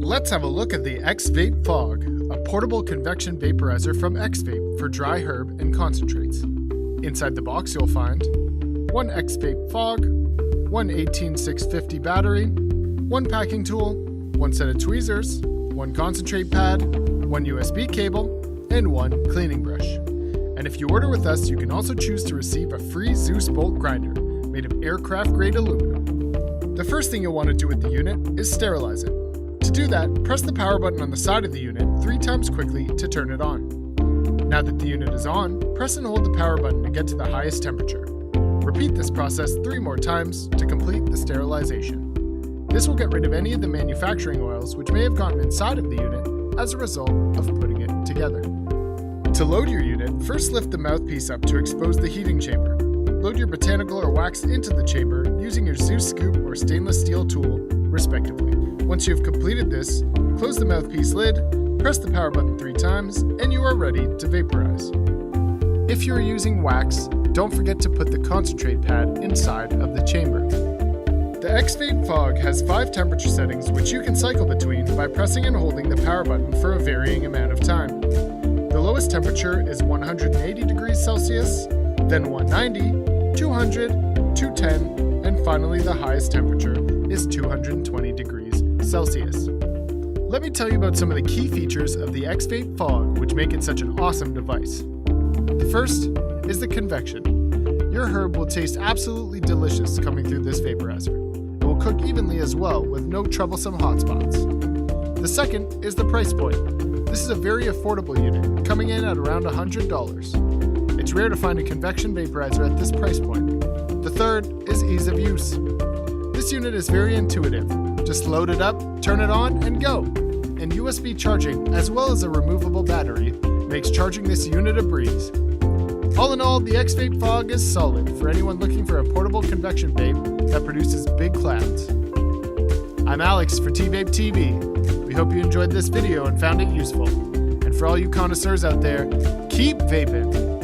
Let's have a look at the XVAPE Fog, a portable convection vaporizer from XVAPE for dry herb and concentrates. Inside the box you'll find one XVAPE Fog, one 18650 battery, one packing tool, one set of tweezers, one concentrate pad, one USB cable, and one cleaning brush. And if you order with us, you can also choose to receive a free Zeus bolt grinder made of aircraft-grade aluminum. The first thing you'll want to do with the unit is sterilize it. To do that, press the power button on the side of the unit 3 times quickly to turn it on. Now that the unit is on, press and hold the power button to get to the highest temperature. Repeat this process 3 more times to complete the sterilization. This will get rid of any of the manufacturing oils which may have gotten inside of the unit as a result of putting it together. To load your unit, first lift the mouthpiece up to expose the heating chamber. Load your botanical or wax into the chamber using your Zeus scoop or stainless steel tool, respectively. Once you have completed this, close the mouthpiece lid, press the power button 3 times, and you are ready to vaporize. If you are using wax, don't forget to put the concentrate pad inside of the chamber. The XVAPE Fog has 5 temperature settings which you can cycle between by pressing and holding the power button for a varying amount of time. The lowest temperature is 180 degrees Celsius, then 190, 200, 210, and finally the highest temperature is 220 degrees Celsius. Let me tell you about some of the key features of the XVAPE Fog which make it such an awesome device. The first is the convection. Your herb will taste absolutely delicious coming through this vaporizer. It will cook evenly as well with no troublesome hot spots. The second is the price point. This is a very affordable unit, coming in at around $100. It's rare to find a convection vaporizer at this price point. The third is ease of use. This unit is very intuitive. Just load it up, turn it on, and go. And USB charging, as well as a removable battery, makes charging this unit a breeze. All in all, the XVAPE Fog is solid for anyone looking for a portable convection vape that produces big clouds. I'm Alex for TVape TV. We hope you enjoyed this video and found it useful. And for all you connoisseurs out there, keep vaping!